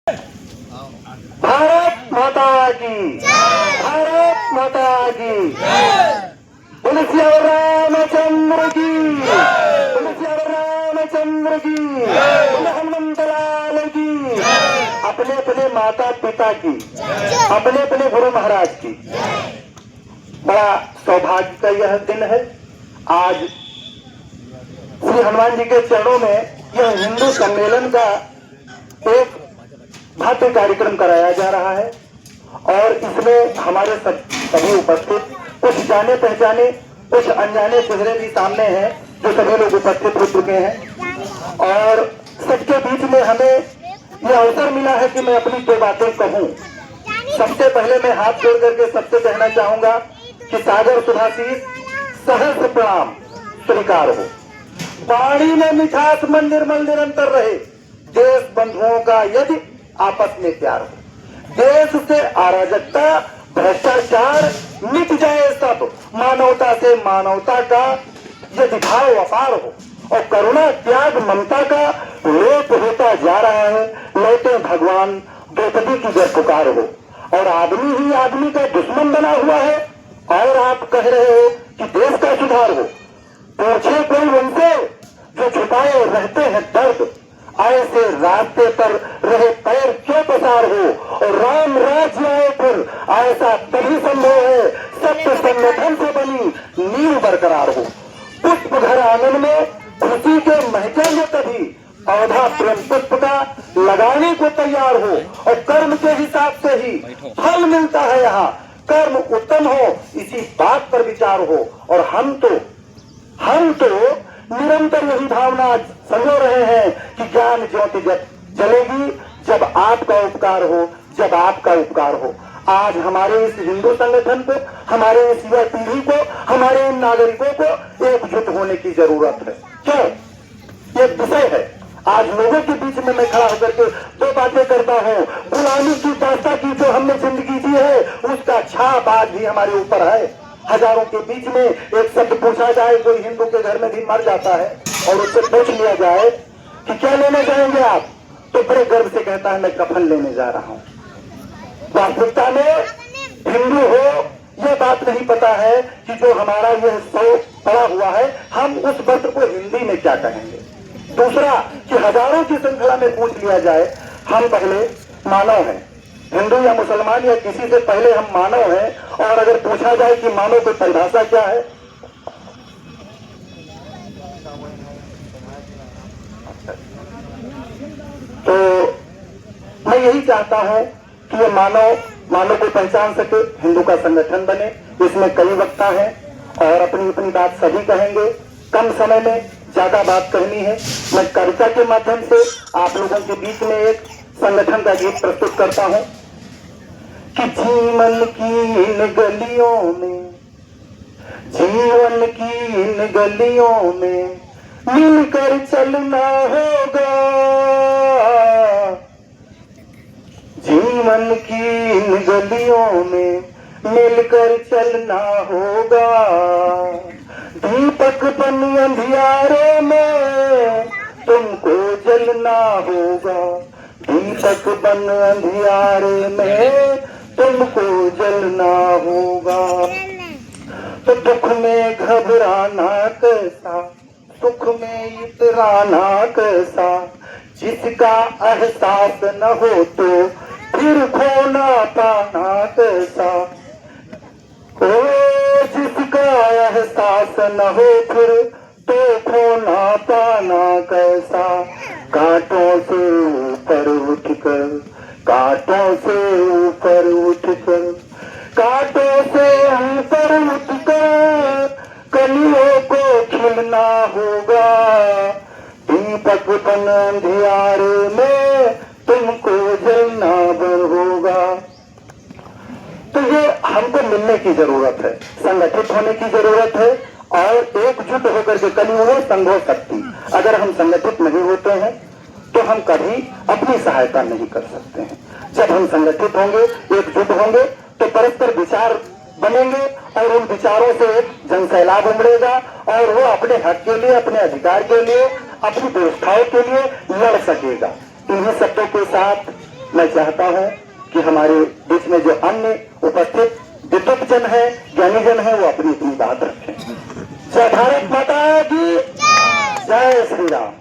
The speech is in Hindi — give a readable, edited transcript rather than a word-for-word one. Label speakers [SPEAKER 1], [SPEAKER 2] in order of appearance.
[SPEAKER 1] भारत माता की, भारत माता की, बोलो श्री रामचंद्र की, बोलो श्री रामचंद्र की, बोलो हनुमंत लाल की, अपने अपने माता पिता की, अपने अपने गुरु महाराज की। बड़ा सौभाग्य का यह दिन है। आज श्री हनुमान जी के चरणों में यह हिंदू सम्मेलन का एक भव्य कार्यक्रम कराया जा रहा है और इसमें हमारे सभी उपस्थित, कुछ जाने पहचाने, कुछ अनजाने चेहरे भी सामने हैं जो सभी लोग उपस्थित हो चुके हैं और सबके बीच में हमें यह अवसर मिला है कि मैं अपनी दो बातें कहूं। सबसे पहले मैं हाथ जोड़ करके सबसे कहना चाहूंगा कि सागर सुभाषिस सहस्र प्रणाम स्वीकार हो। वाणी में मिठास मन निर्मल निरंतर रहे। देश बंधुओं का यदि आपस में प्यार हो, देश से अराजकता भ्रष्टाचार मिट जाए सब, मानवता से मानवता का यदि भाव अपार हो और करुणा त्याग ममता का लोप होता जा रहा है, लौटे भगवान द्रौपदी की जय पुकार हो और आदमी ही आदमी का दुश्मन बना हुआ है और आप कह रहे हो कि देश का सुधार हो। पूछे कोई उनसे जो छुपाए रहते हैं दर्द, ऐसे रास्ते पर रहे पैर क्यों पसार हो और राम राज्य आए फिर ऐसा तभी संभव है सत्य संगठन से बनी नींव बरकरार हो। पुष्प घर आंगन में खुशी के महकेंगे तभी पौधा प्रेम पुष्प का लगाने को तैयार हो और कर्म के हिसाब से ही फल मिलता है। यहाँ कर्म उत्तम हो इसी बात पर विचार हो और हम तो निरंतर यही भावना संजो रहे हैं कि ज्ञान ज्योति जब जलेगी जब आपका उपकार हो, जब आपका उपकार हो। आज हमारे इस हिंदू संगठन को, हमारे इस युवा पीढ़ी को, हमारे इन नागरिकों को एकजुट होने की जरूरत है। क्यों? ये विषय है। आज लोगों के बीच में मैं खड़ा होकर के दो बातें करता हूँ। गुलामी की दास्ता की जो हमने जिंदगी जी है उसका छाप आज भी हमारे ऊपर है। हजारों के बीच में एक शब्द पूछा जाए, कोई हिंदू के घर में भी मर जाता है और उससे पूछ लिया जाए कि क्या लेने जाएंगे आप, तो बड़े गर्व से कहता है मैं कफन लेने जा रहा हूँ। वास्तविकता में हिंदू हो यह बात नहीं पता है कि जो हमारा यह सौ पड़ा हुआ है हम उस वस्त्र को हिंदी में क्या कहेंगे। दूसरा कि हजारों की श्रृंखला में पूछ लिया जाए, हम पहले मानव हैं, हिंदू या मुसलमान या किसी से पहले हम मानव हैं और अगर पूछा जाए कि मानव की परिभाषा क्या है, तो मैं यही चाहता हूं कि ये मानव को पहचान सके, हिंदू का संगठन बने। इसमें कई वक्ता हैं और अपनी अपनी बात सभी कहेंगे। कम समय में ज्यादा बात करनी है। मैं कविता के माध्यम से आप लोगों के बीच में एक संगठन का गीत प्रस्तुत करता हूं कि जीवन की इन गलियों में, जीवन की इन गलियों में मिलकर चलना होगा, जीवन की इन गलियों में मिलकर चलना होगा। दीपक बन अंधियारे में तुमको जलना होगा, दीपक बन अंधियारे में तुमको जलना होगा। तो दुख में घबराना कैसा, सुख में इतराना कैसा, जिसका एहसास न हो तो फिर खोना पाना कैसा। ओ जिसका एहसास न हो फिर तो खोना पाना कैसा। कांटों से ऊपर उठकर, कांटों से ऊपर उठकर, कांटों से ऊपर उठकर कलियों को खिलना होगा। दीपक बन अंधियारे में तुमको जलना होगा। तो ये हमको मिलने की जरूरत है, संगठित होने की जरूरत है और एकजुट होकर के कलियुग संघो शक्ति। अगर हम संगठित नहीं होते हैं तो हम कभी अपनी सहायता नहीं कर सकते हैं। जब हम संगठित होंगे, एकजुट होंगे तो परस्पर विचार बनेंगे और उन विचारों से एक जनसैलाब उमड़ेगा और वो अपने हक के लिए, अपने अधिकार के लिए, अपनी व्यवस्थाओं के लिए लड़ सकेगा। इन्हीं शब्दों के साथ मैं चाहता हूं कि हमारे बीच में जो अन्य उपस्थित विद्वजन है, ज्ञानीजन है, वो अपनी अपनी बात रखें। जय भारत माता की जय श्री राम।